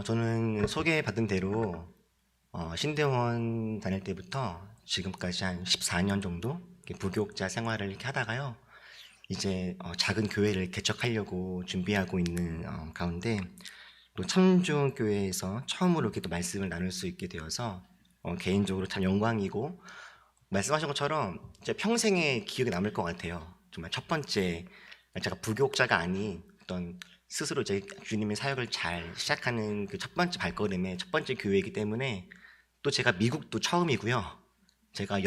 저는 소개받은 대로 신대원 다닐 때부터 지금까지 한 14년 정도 이렇게 부교육자 생활을 이렇게 하다가요. 이제 작은 교회를 개척하려고 준비하고 있는 가운데 또 참좋은교회에서 처음으로 이렇게 또 말씀을 나눌 수 있게 되어서 개인적으로 참 영광이고, 말씀하신 것처럼 제 평생에 기억에 남을 것 같아요. 정말 첫 번째, 제가 부교육자가 아닌 어떤 스스로 제 주님의 사역을 잘 시작하는 그 첫 번째 발걸음의 첫 번째 교회이기 때문에, 또 제가 미국도 처음이고요. 제가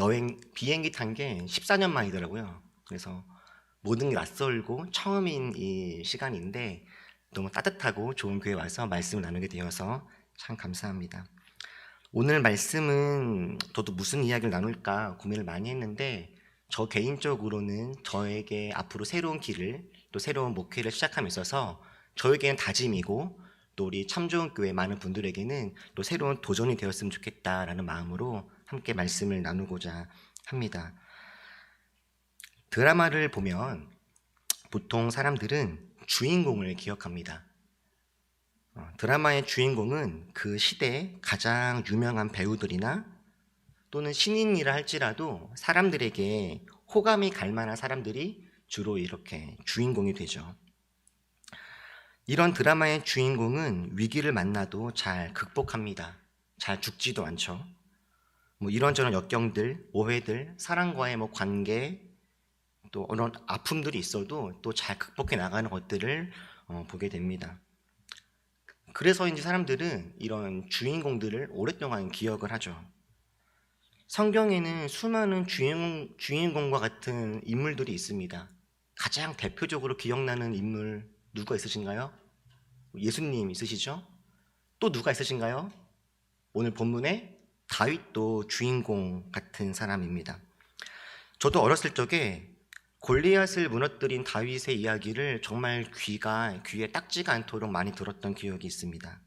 비행기 탄 게 14년 만이더라고요. 그래서 모든 게 낯설고 처음인 이 시간인데 너무 따뜻하고 좋은 교회 와서 말씀을 나누게 되어서 참 감사합니다. 오늘 말씀은 저도 무슨 이야기를 나눌까 고민을 많이 했는데, 저 개인적으로는 저에게 앞으로 새로운 길을, 또 새로운 목회를 시작함에 있어서 저에게는 다짐이고, 또 우리 참 좋은 교회 많은 분들에게는 또 새로운 도전이 되었으면 좋겠다라는 마음으로 함께 말씀을 나누고자 합니다. 드라마를 보면 보통 사람들은 주인공을 기억합니다. 드라마의 주인공은 그 시대의 가장 유명한 배우들이나 또는 신인이라 할지라도 사람들에게 호감이 갈 만한 사람들이 주로 이렇게 주인공이 되죠. 이런 드라마의 주인공은 위기를 만나도 잘 극복합니다. 잘 죽지도 않죠. 이런저런 역경들, 오해들, 사람과의 관계, 또 이런 아픔들이 있어도 또 잘 극복해 나가는 것들을 보게 됩니다. 그래서 이제 사람들은 이런 주인공들을 오랫동안 기억을 하죠. 성경에는 수많은 주인공과 같은 인물들이 있습니다. 가장 대표적으로 기억나는 인물 누가 있으신가요? 예수님 있으시죠? 또 누가 있으신가요? 오늘 본문에 다윗도 주인공 같은 사람입니다. 저도 어렸을 적에 골리앗을 무너뜨린 다윗의 이야기를 정말 귀에 딱지가 않도록 많이 들었던 기억이 있습니다.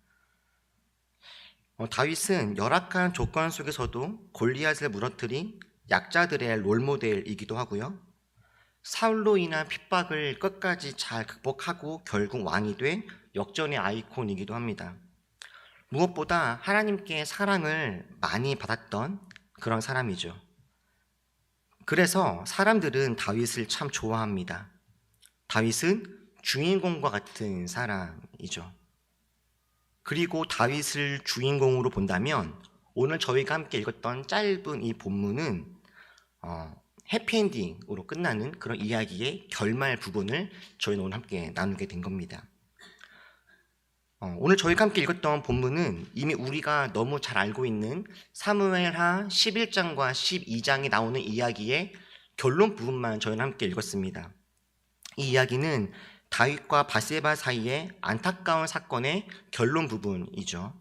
다윗은 열악한 조건 속에서도 골리앗을 무너뜨린 약자들의 롤모델이기도 하고요. 사울로 인한 핍박을 끝까지 잘 극복하고 결국 왕이 된 역전의 아이콘이기도 합니다. 무엇보다 하나님께 사랑을 많이 받았던 그런 사람이죠. 그래서 사람들은 다윗을 참 좋아합니다. 다윗은 주인공과 같은 사람이죠. 그리고 다윗을 주인공으로 본다면 오늘 저희가 함께 읽었던 짧은 이 본문은 해피엔딩으로 끝나는 그런 이야기의 결말 부분을 저희는 오늘 함께 나누게 된 겁니다. 오늘 저희가 함께 읽었던 본문은 이미 우리가 너무 잘 알고 있는 사무엘하 11장과 12장에 나오는 이야기의 결론 부분만 저희는 함께 읽었습니다. 이 이야기는 다윗과 바세바 사이의 안타까운 사건의 결론 부분이죠.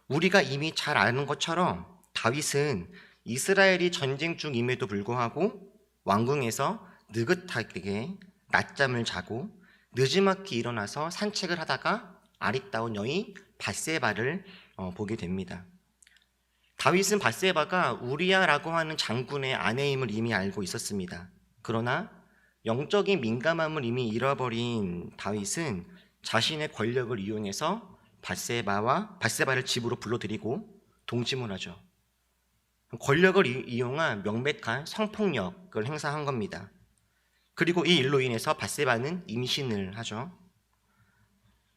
우리가 이미 잘 아는 것처럼 다윗은 이스라엘이 전쟁 중임에도 불구하고 왕궁에서 느긋하게 낮잠을 자고 느지막이 일어나서 산책을 하다가 아리따운 여인 밧세바를 보게 됩니다. 다윗은 밧세바가 우리야라고 하는 장군의 아내임을 이미 알고 있었습니다. 그러나 영적인 민감함을 이미 잃어버린 다윗은 자신의 권력을 이용해서 밧세바를 집으로 불러들이고 동침을 하죠. 권력을 이용한 명백한 성폭력을 행사한 겁니다. 그리고 이 일로 인해서 밧세바는 임신을 하죠.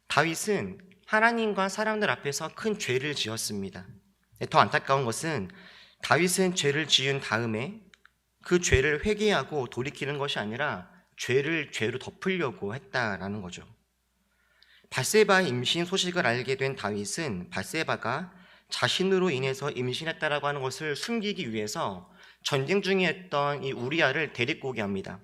다윗은 하나님과 사람들 앞에서 큰 죄를 지었습니다. 더 안타까운 것은 다윗은 죄를 지은 다음에 그 죄를 회개하고 돌이키는 것이 아니라 죄를 죄로 덮으려고 했다라는 거죠. 밧세바의 임신 소식을 알게 된 다윗은 밧세바가 자신으로 인해서 임신했다라고 하는 것을 숨기기 위해서 전쟁 중이었던 이 우리야를 데리고 오게 합니다.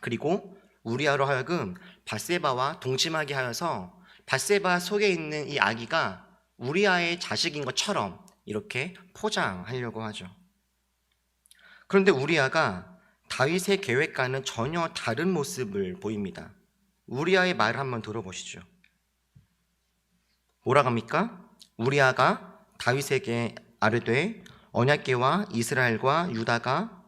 그리고 우리야로 하여금 밧세바와 동침하게 하여서 밧세바 속에 있는 이 아기가 우리야의 자식인 것처럼 이렇게 포장하려고 하죠. 그런데 우리야가 다윗의 계획과는 전혀 다른 모습을 보입니다. 우리야의 말을 한번 들어보시죠. 뭐라고 합니까? 우리야가 다윗에게 아뢰되 언약궤와 이스라엘과 유다가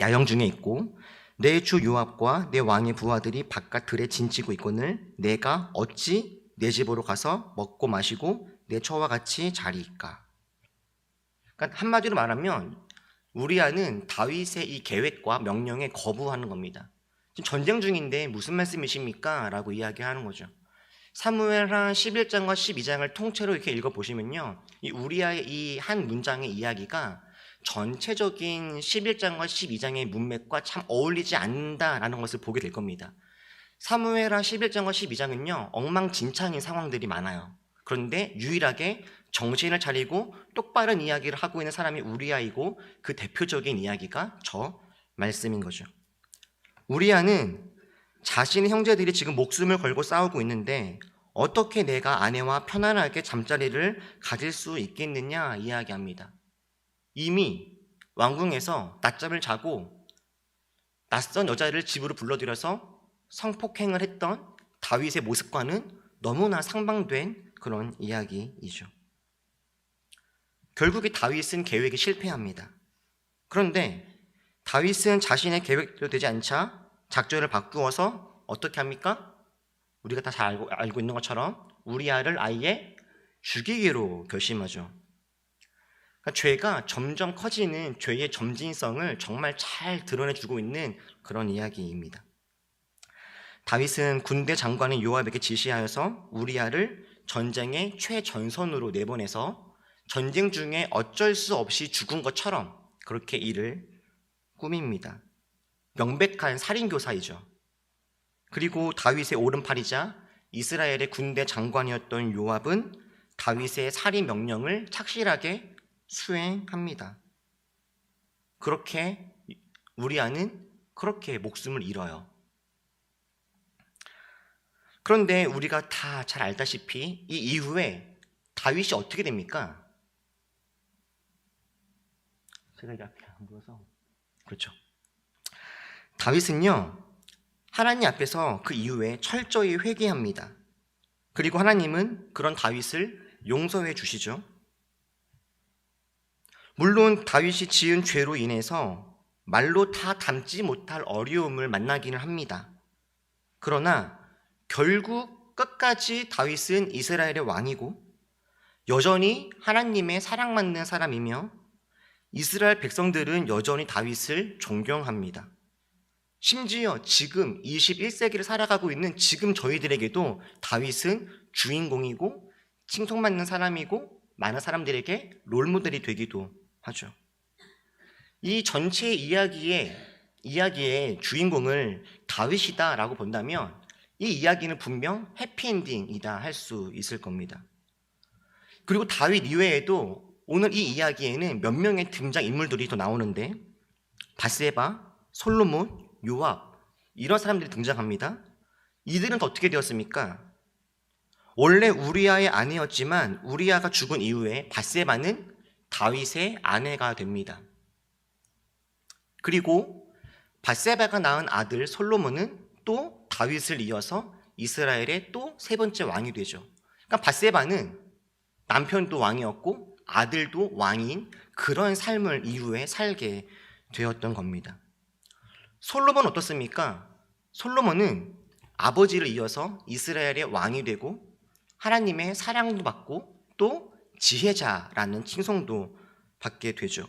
야영 중에 있고 내 주 요압과 내 왕의 부하들이 바깥 들에 진치고 있거늘 내가 어찌 내 집으로 가서 먹고 마시고 내 처와 같이 자리이까. 그러니까 한마디로 말하면 우리아는 다윗의 이 계획과 명령에 거부하는 겁니다. 지금 전쟁 중인데 무슨 말씀이십니까? 라고 이야기하는 거죠. 사무엘하 11장과 12장을 통째로 이렇게 읽어보시면요, 이 우리아의 이 한 문장의 이야기가 전체적인 11장과 12장의 문맥과 참 어울리지 않는다라는 것을 보게 될 겁니다. 사무엘하 11장과 12장은요, 엉망진창인 상황들이 많아요. 그런데 유일하게 정신을 차리고 똑바른 이야기를 하고 있는 사람이 우리아이고, 그 대표적인 이야기가 저 말씀인 거죠. 우리아는 자신의 형제들이 지금 목숨을 걸고 싸우고 있는데 어떻게 내가 아내와 편안하게 잠자리를 가질 수 있겠느냐 이야기합니다. 이미 왕궁에서 낮잠을 자고 낯선 여자를 집으로 불러들여서 성폭행을 했던 다윗의 모습과는 너무나 상반된 그런 이야기이죠. 결국에 다윗은 계획이 실패합니다. 그런데 다윗은 자신의 계획대로 되지 않자 작전을 바꾸어서 어떻게 합니까? 우리가 다 잘 알고 있는 것처럼 우리아를 아예 죽이기로 결심하죠. 그러니까 죄가 점점 커지는 죄의 점진성을 정말 잘 드러내주고 있는 그런 이야기입니다. 다윗은 군대 장관인 요압에게 지시하여서 우리아를 전쟁의 최전선으로 내보내서 전쟁 중에 어쩔 수 없이 죽은 것처럼 그렇게 일을 꾸밉니다. 명백한 살인교사이죠. 그리고 다윗의 오른팔이자 이스라엘의 군대 장관이었던 요압은 다윗의 살인 명령을 착실하게 수행합니다. 그렇게 우리아는 그렇게 목숨을 잃어요. 그런데 우리가 다 잘 알다시피 이 이후에 다윗이 어떻게 됩니까? 제가 이게 앞에 안 보여서 그렇죠. 다윗은요, 하나님 앞에서 그 이후에 철저히 회개합니다. 그리고 하나님은 그런 다윗을 용서해 주시죠. 물론 다윗이 지은 죄로 인해서 말로 다 담지 못할 어려움을 만나기는 합니다. 그러나 결국 끝까지 다윗은 이스라엘의 왕이고 여전히 하나님의 사랑받는 사람이며 이스라엘 백성들은 여전히 다윗을 존경합니다. 심지어 지금 21세기를 살아가고 있는 지금 저희들에게도 다윗은 주인공이고 칭송받는 사람이고 많은 사람들에게 롤모델이 되기도 하죠. 이 전체 이야기의 주인공을 다윗이다라고 본다면 이 이야기는 분명 해피엔딩이다 할 수 있을 겁니다. 그리고 다윗 이외에도 오늘 이 이야기에는 몇 명의 등장인물들이 또 나오는데 밧세바, 솔로몬, 요압 이런 사람들이 등장합니다. 이들은 또 어떻게 되었습니까? 원래 우리아의 아내였지만 우리아가 죽은 이후에 밧세바는 다윗의 아내가 됩니다. 그리고 밧세바가 낳은 아들 솔로몬은 또 다윗을 이어서 이스라엘의 또 세 번째 왕이 되죠. 그러니까 밧세바는 남편도 왕이었고 아들도 왕인 그런 삶을 이후에 살게 되었던 겁니다. 솔로몬은 어떻습니까? 솔로몬은 아버지를 이어서 이스라엘의 왕이 되고 하나님의 사랑도 받고 또 지혜자라는 칭송도 받게 되죠.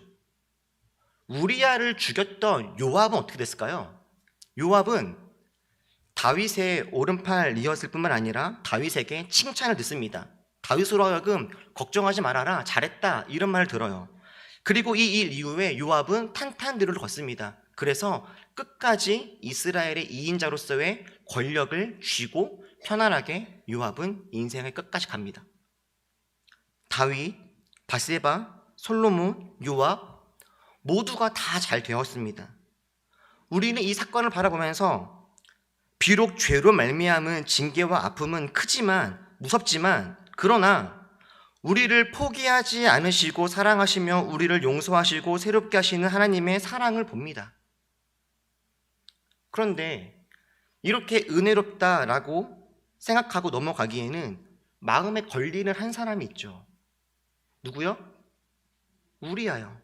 우리아를 죽였던 요압은 어떻게 됐을까요? 요압은 다윗의 오른팔이었을 뿐만 아니라 다윗에게 칭찬을 듣습니다. 다윗으로 하여금 걱정하지 말아라, 잘했다 이런 말을 들어요. 그리고 이 일 이후에 요압은 탄탄들을 걷습니다. 그래서 끝까지 이스라엘의 2인자로서의 권력을 쥐고 편안하게 요압은 인생의 끝까지 갑니다. 다윗, 밧세바, 솔로몬, 요압 모두가 다 잘 되었습니다. 우리는 이 사건을 바라보면서 비록 죄로 말미암은 징계와 아픔은 크지만 무섭지만 그러나 우리를 포기하지 않으시고 사랑하시며 우리를 용서하시고 새롭게 하시는 하나님의 사랑을 봅니다. 그런데 이렇게 은혜롭다라고 생각하고 넘어가기에는 마음에 걸리는 한 사람이 있죠. 누구요? 우리아요.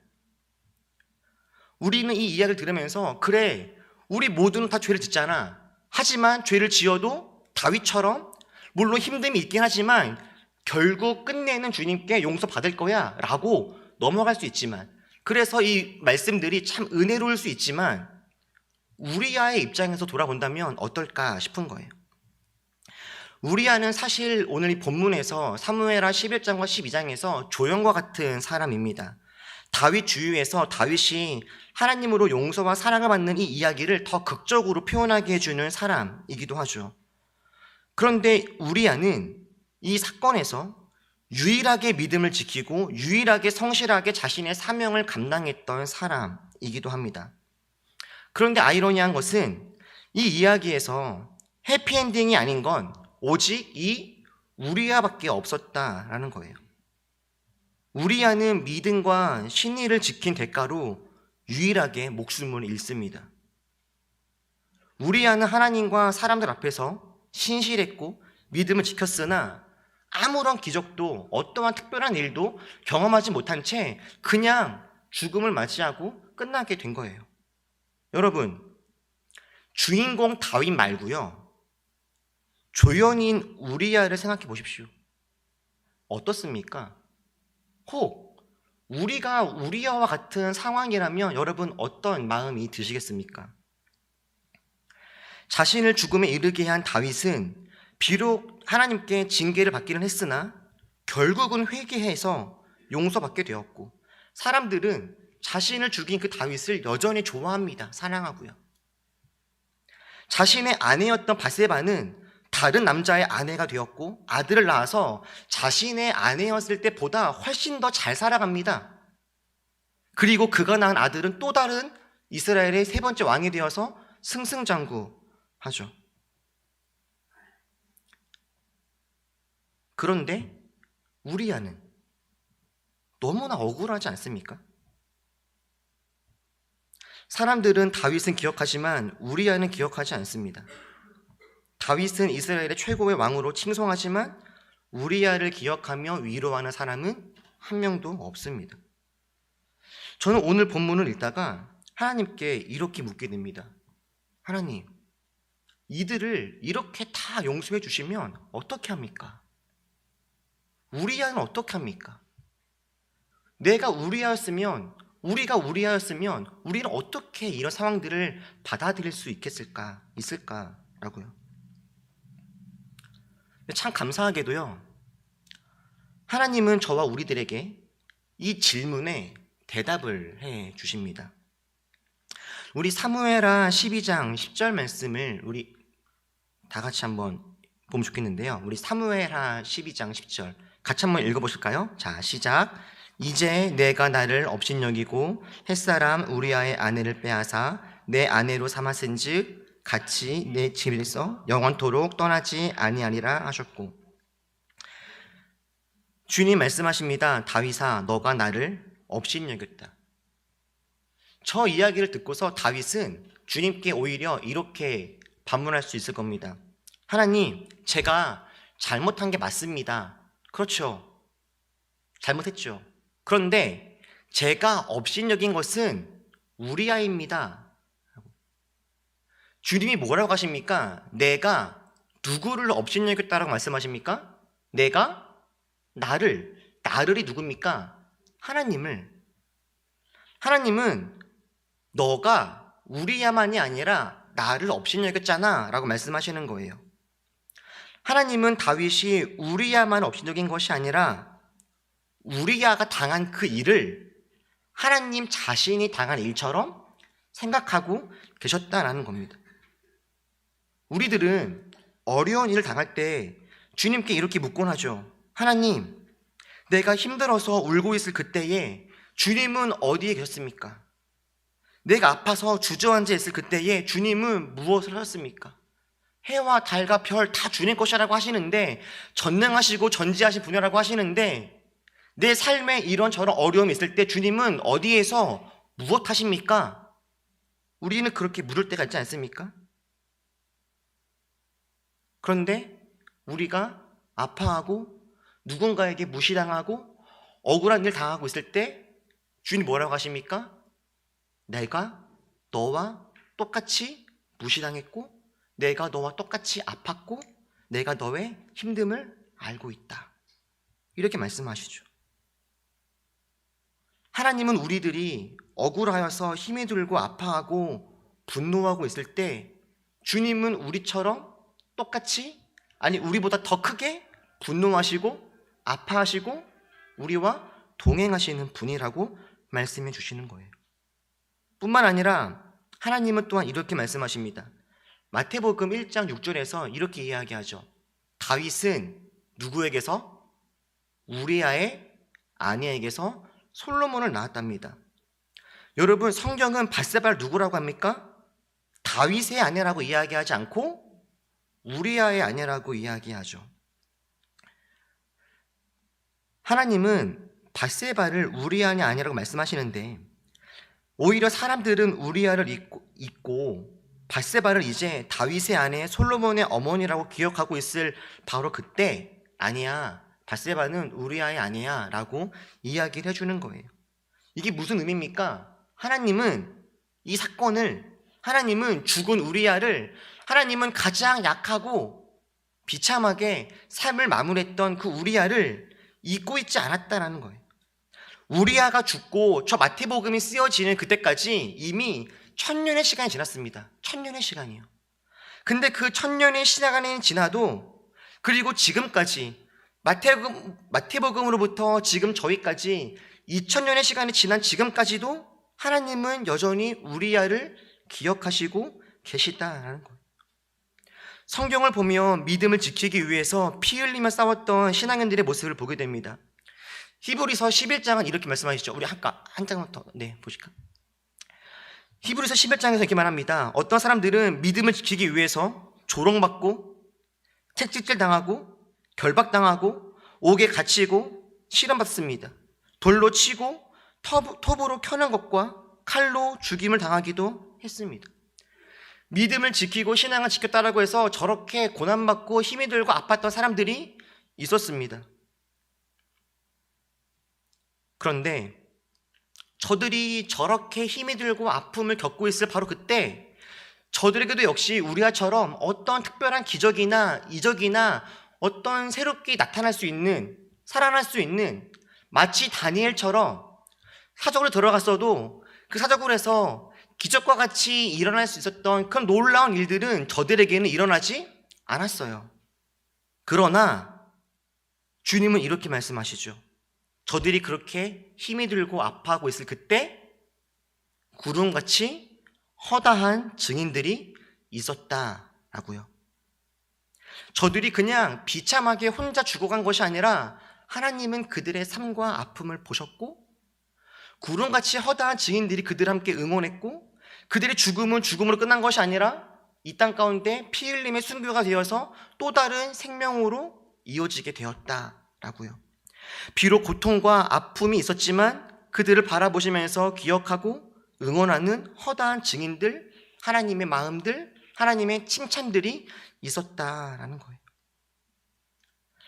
우리는 이 이야기를 들으면서 그래, 우리 모두는 다 죄를 짓잖아. 하지만 죄를 지어도 다윗처럼 물론 힘듦이 있긴 하지만 결국 끝내는 주님께 용서받을 거야 라고 넘어갈 수 있지만, 그래서 이 말씀들이 참 은혜로울 수 있지만 우리아의 입장에서 돌아본다면 어떨까 싶은 거예요. 우리아는 사실 오늘 이 본문에서 사무엘하 11장과 12장에서 조연과 같은 사람입니다. 다윗 주위에서 다윗이 하나님으로 용서와 사랑을 받는 이 이야기를 더 극적으로 표현하게 해주는 사람이기도 하죠. 그런데 우리아는 이 사건에서 유일하게 믿음을 지키고 유일하게 성실하게 자신의 사명을 감당했던 사람이기도 합니다. 그런데 아이러니한 것은 이 이야기에서 해피엔딩이 아닌 건 오직 이 우리아밖에 없었다라는 거예요. 우리아는 믿음과 신의를 지킨 대가로 유일하게 목숨을 잃습니다. 우리아는 하나님과 사람들 앞에서 신실했고 믿음을 지켰으나 아무런 기적도 어떠한 특별한 일도 경험하지 못한 채 그냥 죽음을 맞이하고 끝나게 된 거예요. 여러분, 주인공 다윗 말고요, 조연인 우리아를 생각해 보십시오. 어떻습니까? 혹 우리가 우리아와 같은 상황이라면 여러분 어떤 마음이 드시겠습니까? 자신을 죽음에 이르게 한 다윗은 비록 하나님께 징계를 받기는 했으나 결국은 회개해서 용서받게 되었고, 사람들은 자신을 죽인 그 다윗을 여전히 좋아합니다. 사랑하고요. 자신의 아내였던 바세바는 다른 남자의 아내가 되었고 아들을 낳아서 자신의 아내였을 때보다 훨씬 더 잘 살아갑니다. 그리고 그가 낳은 아들은 또 다른 이스라엘의 세 번째 왕이 되어서 승승장구하죠. 그런데 우리아는 너무나 억울하지 않습니까? 사람들은 다윗은 기억하지만 우리아는 기억하지 않습니다. 다윗은 이스라엘의 최고의 왕으로 칭송하지만 우리아를 기억하며 위로하는 사람은 한 명도 없습니다. 저는 오늘 본문을 읽다가 하나님께 이렇게 묻게 됩니다. 하나님, 이들을 이렇게 다 용서해 주시면 어떻게 합니까? 우리아는 어떻게 합니까? 내가 우리아였으면, 우리가 우리아였으면 우리는 어떻게 이런 상황들을 받아들일 수 있을까라고요. 참 감사하게도요, 하나님은 저와 우리들에게 이 질문에 대답을 해 주십니다. 우리 사무엘하 12장 10절 말씀을 우리 다 같이 한번 보면 좋겠는데요. 우리 사무엘하 12장 10절 같이 한번 읽어보실까요? 자, 시작. 이제 내가 나를 업신여기고 햇사람 우리아의 아내를 빼앗아 내 아내로 삼았은즉 같이 내 집에서 영원토록 떠나지 아니하리라 하셨고, 주님 말씀하십니다. 다윗아, 너가 나를 업신여겼다. 저 이야기를 듣고서 다윗은 주님께 오히려 이렇게 반문할 수 있을 겁니다. 하나님, 제가 잘못한 게 맞습니다. 그렇죠. 잘못했죠. 그런데 제가 업신여긴 것은 우리아입니다. 주님이 뭐라고 하십니까? 내가 누구를 업신여겼다라고 말씀하십니까? 내가 나를이 누굽니까? 하나님을. 하나님은 너가 우리야만이 아니라 나를 업신여겼잖아 라고 말씀하시는 거예요. 하나님은 다윗이 우리야만 업신여긴 것이 아니라 우리야가 당한 그 일을 하나님 자신이 당한 일처럼 생각하고 계셨다라는 겁니다. 우리들은 어려운 일을 당할 때 주님께 이렇게 묻곤 하죠. 하나님, 내가 힘들어서 울고 있을 그때에 주님은 어디에 계셨습니까? 내가 아파서 주저앉아 있을 그때에 주님은 무엇을 하셨습니까? 해와 달과 별 다 주님 것이라고 하시는데, 전능하시고 전지하신 분이라고 하시는데, 내 삶에 이런저런 어려움이 있을 때 주님은 어디에서 무엇 하십니까? 우리는 그렇게 물을 때가 있지 않습니까? 그런데 우리가 아파하고 누군가에게 무시당하고 억울한 일 당하고 있을 때 주님 뭐라고 하십니까? 내가 너와 똑같이 무시당했고 내가 너와 똑같이 아팠고 내가 너의 힘듦을 알고 있다. 이렇게 말씀하시죠. 하나님은 우리들이 억울하여서 힘이 들고 아파하고 분노하고 있을 때 주님은 우리처럼 똑같이, 아니 우리보다 더 크게 분노하시고 아파하시고 우리와 동행하시는 분이라고 말씀해 주시는 거예요. 뿐만 아니라 하나님은 또한 이렇게 말씀하십니다. 마태복음 1장 6절에서 이렇게 이야기하죠. 다윗은 누구에게서? 우리아의 아내에게서 솔로몬을 낳았답니다. 여러분, 성경은 밧세바를 누구라고 합니까? 다윗의 아내라고 이야기하지 않고 우리아의 아내라고 이야기하죠. 하나님은 밧세바를 우리아의 아내라고 말씀하시는데 오히려 사람들은 우리아를 잊고 밧세바를 이제 다윗의 아내 솔로몬의 어머니라고 기억하고 있을 바로 그때, 아니야, 밧세바는 우리아의 아내야 라고 이야기를 해주는 거예요. 이게 무슨 의미입니까? 하나님은 이 사건을, 하나님은 죽은 우리아를, 하나님은 가장 약하고 비참하게 삶을 마무리했던 그 우리아를 잊고 있지 않았다라는 거예요. 우리아가 죽고 저 마태복음이 쓰여지는 그때까지 이미 1000년의 시간이 지났습니다. 1000년의 시간이요. 근데 그 1000년의 시간이 지나도, 그리고 지금까지 마태복음으로부터 지금 저희까지 2000년의 시간이 지난 지금까지도 하나님은 여전히 우리아를 기억하시고 계시다라는 거예요. 성경을 보면 믿음을 지키기 위해서 피 흘리며 싸웠던 신앙인들의 모습을 보게 됩니다. 히브리서 11장은 이렇게 말씀하시죠. 우리 한 장만 더 보실까? 히브리서 11장에서 이렇게 말합니다. 어떤 사람들은 믿음을 지키기 위해서 조롱받고 채찍질 당하고 결박당하고 옥에 갇히고 실험받습니다. 돌로 치고 톱으로 켜는 것과 칼로 죽임을 당하기도 했습니다. 믿음을 지키고 신앙을 지켰다라고 해서 저렇게 고난받고 힘이 들고 아팠던 사람들이 있었습니다. 그런데 저들이 저렇게 힘이 들고 아픔을 겪고 있을 바로 그때 저들에게도 역시 우리아처럼 어떤 특별한 기적이나 이적이나 어떤 새롭게 나타날 수 있는, 살아날 수 있는, 마치 다니엘처럼 사적으로 들어갔어도 그 사적으로에서 기적과 같이 일어날 수 있었던 그런 놀라운 일들은 저들에게는 일어나지 않았어요. 그러나 주님은 이렇게 말씀하시죠. 저들이 그렇게 힘이 들고 아파하고 있을 그때 구름같이 허다한 증인들이 있었다라고요. 저들이 그냥 비참하게 혼자 죽어간 것이 아니라 하나님은 그들의 삶과 아픔을 보셨고 구름같이 허다한 증인들이 그들과 함께 응원했고 그들의 죽음은 죽음으로 끝난 것이 아니라 이 땅 가운데 피 흘림의 순교가 되어서 또 다른 생명으로 이어지게 되었다라고요. 비록 고통과 아픔이 있었지만 그들을 바라보시면서 기억하고 응원하는 허다한 증인들, 하나님의 마음들, 하나님의 칭찬들이 있었다라는 거예요.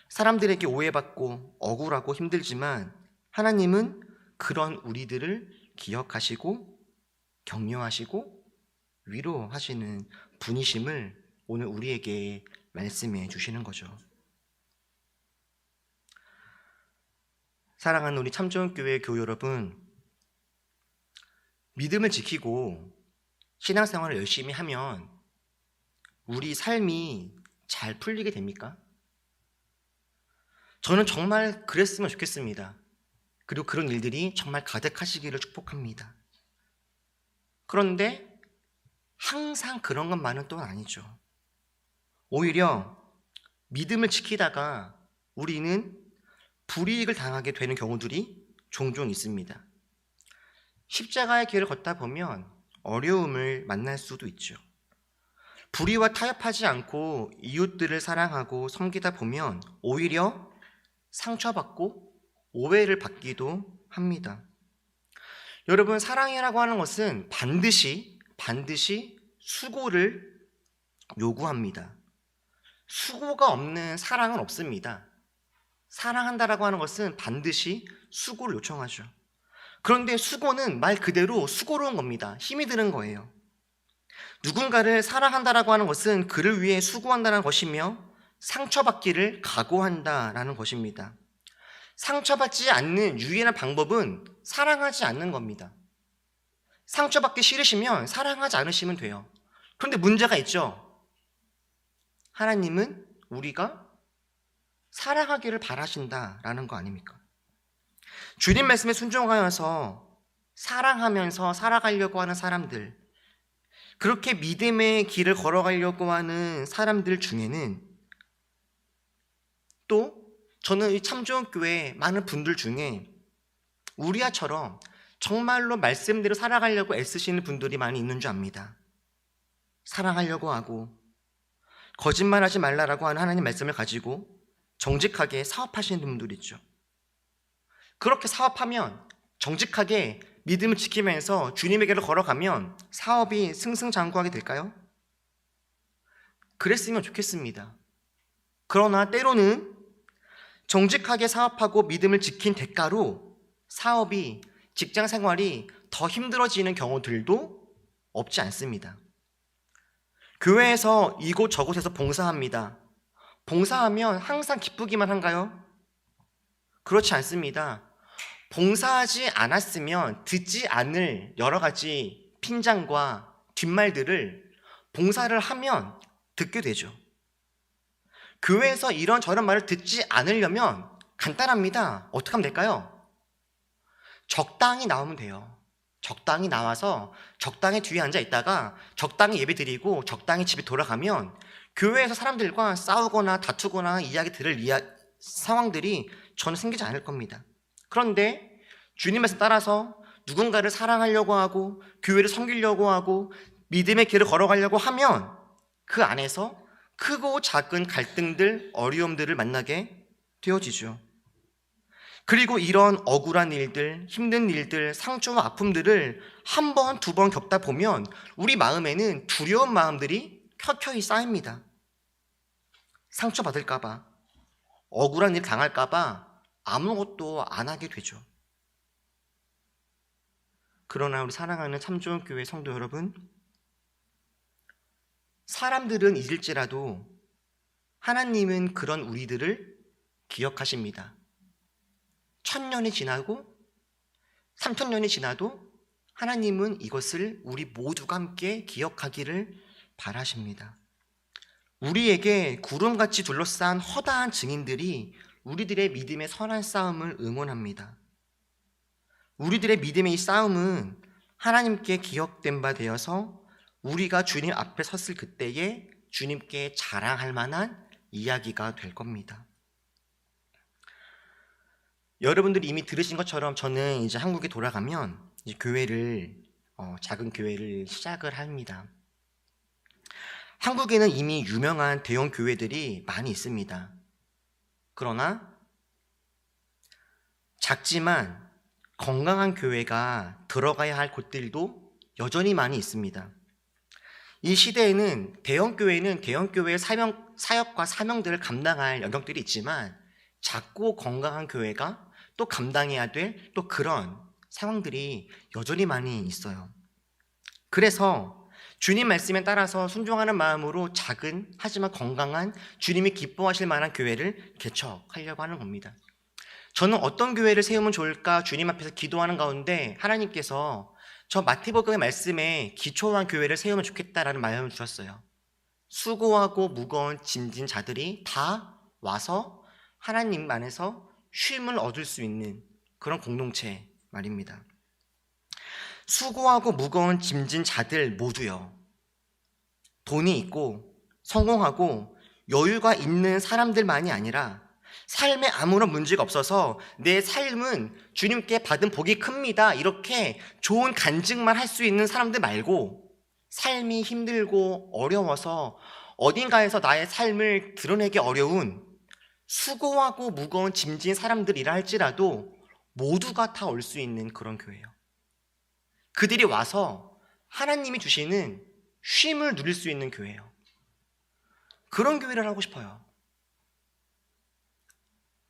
사람들에게 오해받고 억울하고 힘들지만 하나님은 그런 우리들을 기억하시고 격려하시고 위로하시는 분이심을 오늘 우리에게 말씀해 주시는 거죠. 사랑하는 우리 참좋은교회 교우 여러분, 믿음을 지키고 신앙생활을 열심히 하면 우리 삶이 잘 풀리게 됩니까? 저는 정말 그랬으면 좋겠습니다. 그리고 그런 일들이 정말 가득하시기를 축복합니다. 그런데 항상 그런 것만은 또 아니죠. 오히려 믿음을 지키다가 우리는 불이익을 당하게 되는 경우들이 종종 있습니다. 십자가의 길을 걷다 보면 어려움을 만날 수도 있죠. 불의와 타협하지 않고 이웃들을 사랑하고 섬기다 보면 오히려 상처받고 오해를 받기도 합니다. 여러분, 사랑이라고 하는 것은 반드시 수고를 요구합니다. 수고가 없는 사랑은 없습니다. 사랑한다라고 하는 것은 반드시 수고를 요청하죠. 그런데 수고는 말 그대로 수고로운 겁니다. 힘이 드는 거예요. 누군가를 사랑한다라고 하는 것은 그를 위해 수고한다는 것이며 상처받기를 각오한다라는 것입니다. 상처받지 않는 유일한 방법은 사랑하지 않는 겁니다. 상처받기 싫으시면 사랑하지 않으시면 돼요. 그런데 문제가 있죠. 하나님은 우리가 사랑하기를 바라신다라는 거 아닙니까? 주님 말씀에 순종하여서 사랑하면서 살아가려고 하는 사람들, 그렇게 믿음의 길을 걸어가려고 하는 사람들 중에는 또 저는 이 참 좋은 교회 많은 분들 중에 우리야처럼 정말로 말씀대로 살아가려고 애쓰시는 분들이 많이 있는 줄 압니다. 사랑하려고 하고 거짓말하지 말라라고 하는 하나님 말씀을 가지고 정직하게 사업하시는 분들이 있죠. 그렇게 사업하면 정직하게 믿음을 지키면서 주님에게로 걸어가면 사업이 승승장구하게 될까요? 그랬으면 좋겠습니다. 그러나 때로는 정직하게 사업하고 믿음을 지킨 대가로 사업이, 직장 생활이 더 힘들어지는 경우들도 없지 않습니다. 교회에서 이곳 저곳에서 봉사합니다. 봉사하면 항상 기쁘기만 한가요? 그렇지 않습니다. 봉사하지 않았으면 듣지 않을 여러 가지 핀잔과 뒷말들을 봉사를 하면 듣게 되죠. 교회에서 이런 저런 말을 듣지 않으려면 간단합니다. 어떻게 하면 될까요? 적당히 나오면 돼요. 적당히 나와서 적당히 뒤에 앉아 있다가 적당히 예배 드리고 적당히 집에 돌아가면 교회에서 사람들과 싸우거나 다투거나 이야기 들을 상황들이 저는 생기지 않을 겁니다. 그런데 주님 말씀 따라서 누군가를 사랑하려고 하고 교회를 섬기려고 하고 믿음의 길을 걸어가려고 하면 그 안에서 크고 작은 갈등들, 어려움들을 만나게 되어지죠. 그리고 이런 억울한 일들, 힘든 일들, 상처와 아픔들을 한 번, 두 번 겪다 보면 우리 마음에는 두려운 마음들이 켜켜이 쌓입니다. 상처받을까봐, 억울한 일 당할까봐 아무것도 안 하게 되죠. 그러나 우리 사랑하는 참 좋은 교회 성도 여러분, 사람들은 잊을지라도 하나님은 그런 우리들을 기억하십니다. 1000년이 지나고 3000년이 지나도 하나님은 이것을 우리 모두가 함께 기억하기를 바라십니다. 우리에게 구름같이 둘러싼 허다한 증인들이 우리들의 믿음의 선한 싸움을 응원합니다. 우리들의 믿음의 이 싸움은 하나님께 기억된 바 되어서 우리가 주님 앞에 섰을 그때에 주님께 자랑할 만한 이야기가 될 겁니다. 여러분들이 이미 들으신 것처럼 저는 이제 한국에 돌아가면 이제 작은 교회를 시작을 합니다. 한국에는 이미 유명한 대형 교회들이 많이 있습니다. 그러나 작지만 건강한 교회가 들어가야 할 곳들도 여전히 많이 있습니다. 이 시대에는 대형 교회의 사역과 사명들을 감당할 영역들이 있지만 작고 건강한 교회가 또 감당해야 될 또 그런 상황들이 여전히 많이 있어요. 그래서 주님 말씀에 따라서 순종하는 마음으로 작은 하지만 건강한 주님이 기뻐하실 만한 교회를 개척하려고 하는 겁니다. 저는 어떤 교회를 세우면 좋을까 주님 앞에서 기도하는 가운데 하나님께서 저 마태복음의 말씀에 기초한 교회를 세우면 좋겠다라는 마음을 주셨어요. 수고하고 무거운 짐진 자들이 다 와서 하나님 안에서 쉼을 얻을 수 있는 그런 공동체 말입니다. 수고하고 무거운 짐진 자들 모두요. 돈이 있고 성공하고 여유가 있는 사람들만이 아니라 삶에 아무런 문제가 없어서 내 삶은 주님께 받은 복이 큽니다. 이렇게 좋은 간증만 할 수 있는 사람들 말고 삶이 힘들고 어려워서 어딘가에서 나의 삶을 드러내기 어려운 수고하고 무거운 짐진 사람들이라 할지라도 모두가 다 올 수 있는 그런 교회예요. 그들이 와서 하나님이 주시는 쉼을 누릴 수 있는 교회예요. 그런 교회를 하고 싶어요.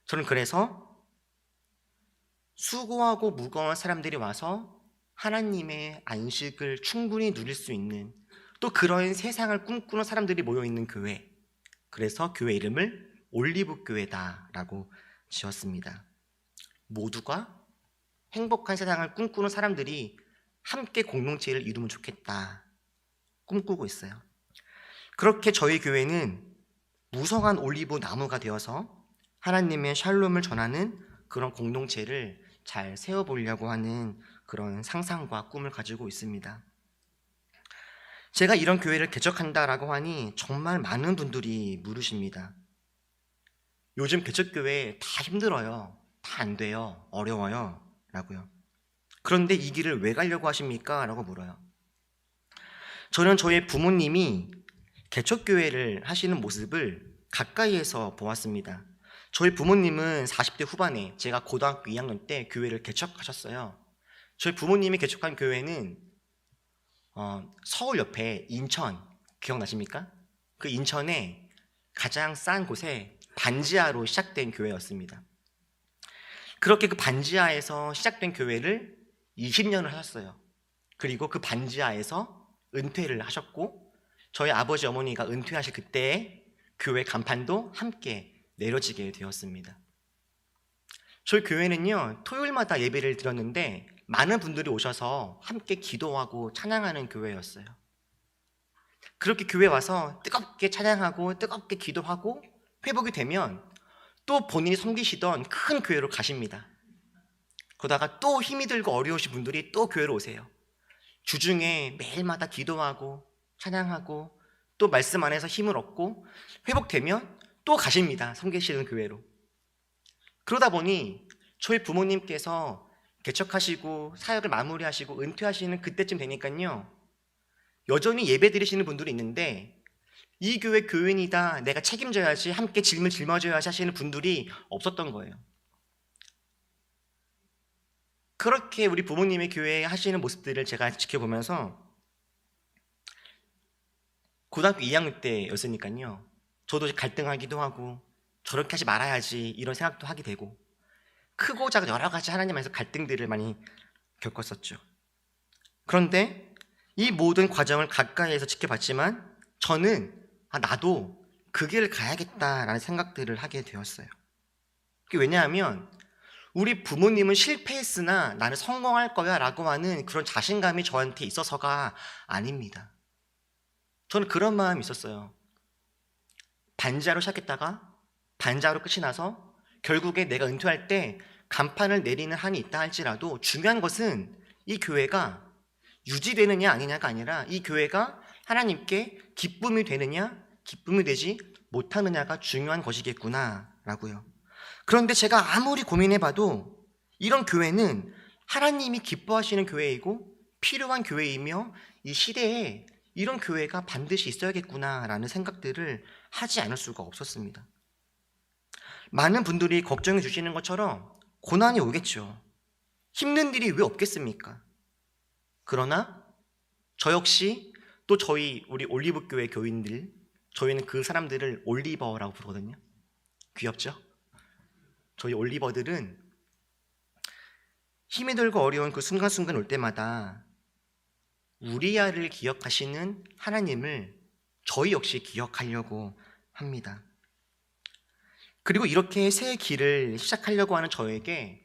저는 그래서 수고하고 무거운 사람들이 와서 하나님의 안식을 충분히 누릴 수 있는 또 그런 세상을 꿈꾸는 사람들이 모여있는 교회, 그래서 교회 이름을 올리브교회다라고 지었습니다. 모두가 행복한 세상을 꿈꾸는 사람들이 함께 공동체를 이루면 좋겠다 꿈꾸고 있어요. 그렇게 저희 교회는 무성한 올리브 나무가 되어서 하나님의 샬롬을 전하는 그런 공동체를 잘 세워보려고 하는 그런 상상과 꿈을 가지고 있습니다. 제가 이런 교회를 개척한다라고 하니 정말 많은 분들이 물으십니다. 요즘 개척교회 다 힘들어요. 다 안 돼요. 어려워요. 라고요. 그런데 이 길을 왜 가려고 하십니까? 라고 물어요. 저는 저희 부모님이 개척교회를 하시는 모습을 가까이에서 보았습니다. 저희 부모님은 40대 후반에 제가 고등학교 2학년 때 교회를 개척하셨어요. 저희 부모님이 개척한 교회는 서울 옆에 인천 기억나십니까? 그 인천에 가장 싼 곳에 반지하로 시작된 교회였습니다. 그렇게 그 반지하에서 시작된 교회를 20년을 하셨어요. 그리고 그 반지하에서 은퇴를 하셨고 저희 아버지 어머니가 은퇴하실 그때에 교회 간판도 함께 내려지게 되었습니다. 저희 교회는요 토요일마다 예배를 드렸는데 많은 분들이 오셔서 함께 기도하고 찬양하는 교회였어요. 그렇게 교회 와서 뜨겁게 찬양하고 뜨겁게 기도하고 회복이 되면 또 본인이 섬기시던 큰 교회로 가십니다. 그러다가 또 힘이 들고 어려우신 분들이 또 교회로 오세요. 주중에 매일마다 기도하고 찬양하고 또 말씀 안에서 힘을 얻고 회복되면 또 가십니다. 섬기시는 교회로. 그러다 보니 저희 부모님께서 개척하시고 사역을 마무리하시고 은퇴하시는 그때쯤 되니까요 여전히 예배 드리시는 분들이 있는데 이 교회 교인이다 내가 책임져야지 함께 짐을 짊어져야지 하시는 분들이 없었던 거예요. 그렇게 우리 부모님의 교회 하시는 모습들을 제가 지켜보면서 고등학교 2학년 때였으니까요 저도 갈등하기도 하고 저렇게 하지 말아야지 이런 생각도 하게 되고 크고 작은 여러 가지 하나님 안에서 갈등들을 많이 겪었었죠. 그런데 이 모든 과정을 가까이에서 지켜봤지만 저는 나도 그 길을 가야겠다라는 생각들을 하게 되었어요. 그게 왜냐하면 우리 부모님은 실패했으나 나는 성공할 거야 라고 하는 그런 자신감이 저한테 있어서가 아닙니다. 저는 그런 마음이 있었어요. 반지하로 시작했다가 반지하로 끝이 나서 결국에 내가 은퇴할 때 간판을 내리는 한이 있다 할지라도 중요한 것은 이 교회가 유지되느냐 아니냐가 아니라 이 교회가 하나님께 기쁨이 되느냐 기쁨이 되지 못하느냐가 중요한 것이겠구나 라고요. 그런데 제가 아무리 고민해봐도 이런 교회는 하나님이 기뻐하시는 교회이고 필요한 교회이며 이 시대에 이런 교회가 반드시 있어야겠구나 라는 생각들을 하지 않을 수가 없었습니다. 많은 분들이 걱정해 주시는 것처럼 고난이 오겠죠. 힘든 일이 왜 없겠습니까? 그러나 저 역시 또 우리 올리브교회 교인들 저희는 그 사람들을 올리버라고 부르거든요. 귀엽죠? 저희 올리버들은 힘이 들고 어려운 그 순간순간 올 때마다 우리아를 기억하시는 하나님을 저희 역시 기억하려고 합니다. 그리고 이렇게 새 길을 시작하려고 하는 저에게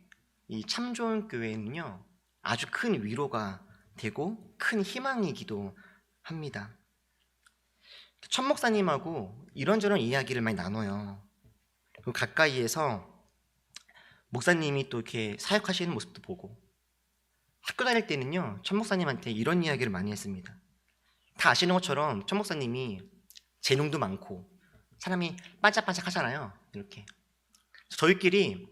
이 참 좋은 교회는요 아주 큰 위로가 되고 큰 희망이기도 합니다. 천 목사님하고 이런저런 이야기를 많이 나눠요. 그리고 가까이에서 목사님이 또 이렇게 사역하시는 모습도 보고 학교 다닐 때는요 천 목사님한테 이런 이야기를 많이 했습니다. 다 아시는 것처럼 천 목사님이 재능도 많고 사람이 반짝반짝 하잖아요. 이렇게 저희끼리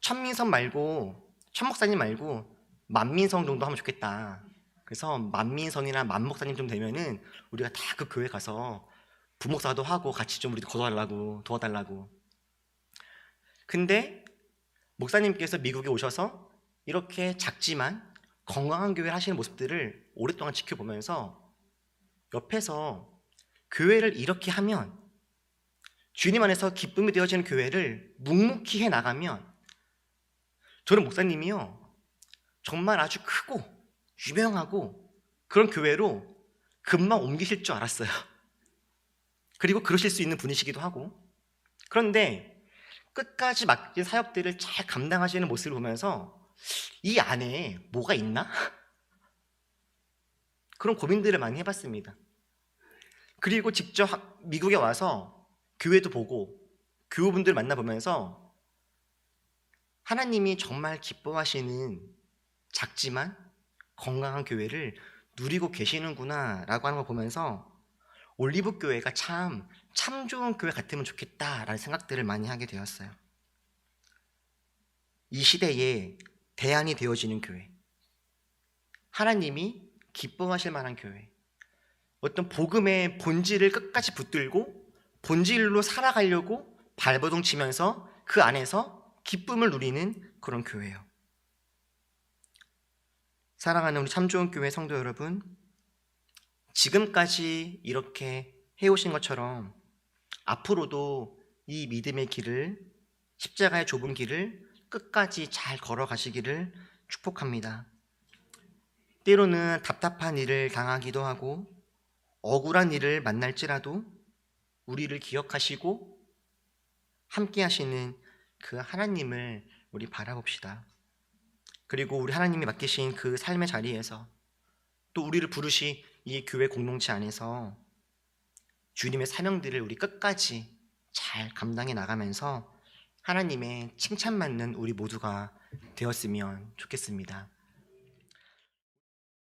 천민성 말고 천 목사님 말고 만민성 정도 하면 좋겠다. 그래서 만민성이나 만목사님 좀 되면은 우리가 다 그 교회 가서 부목사도 하고 같이 좀 우리 도와달라고. 근데 목사님께서 미국에 오셔서 이렇게 작지만 건강한 교회를 하시는 모습들을 오랫동안 지켜보면서 옆에서 교회를 이렇게 하면 주님 안에서 기쁨이 되어지는 교회를 묵묵히 해나가면 저는 목사님이요 정말 아주 크고 유명하고 그런 교회로 금방 옮기실 줄 알았어요. 그리고 그러실 수 있는 분이시기도 하고, 그런데 끝까지 맡긴 사역들을 잘 감당하시는 모습을 보면서 이 안에 뭐가 있나? 그런 고민들을 많이 해봤습니다. 그리고 직접 미국에 와서 교회도 보고 교우분들 만나보면서 하나님이 정말 기뻐하시는 작지만 건강한 교회를 누리고 계시는구나 라고 하는 걸 보면서 올리브 교회가 참 좋은 교회 같으면 좋겠다라는 생각들을 많이 하게 되었어요. 이 시대에 대안이 되어지는 교회, 하나님이 기뻐하실 만한 교회, 어떤 복음의 본질을 끝까지 붙들고 본질로 살아가려고 발버둥 치면서 그 안에서 기쁨을 누리는 그런 교회예요. 사랑하는 우리 참 좋은 교회 성도 여러분, 지금까지 이렇게 해오신 것처럼 앞으로도 이 믿음의 길을, 십자가의 좁은 길을 끝까지 잘 걸어가시기를 축복합니다. 때로는 답답한 일을 당하기도 하고 억울한 일을 만날지라도 우리를 기억하시고 함께 하시는 그 하나님을 우리 바라봅시다. 그리고 우리 하나님이 맡기신 그 삶의 자리에서 또 우리를 부르시 이 교회 공동체 안에서 주님의 사명들을 우리 끝까지 잘 감당해 나가면서 하나님의 칭찬받는 우리 모두가 되었으면 좋겠습니다.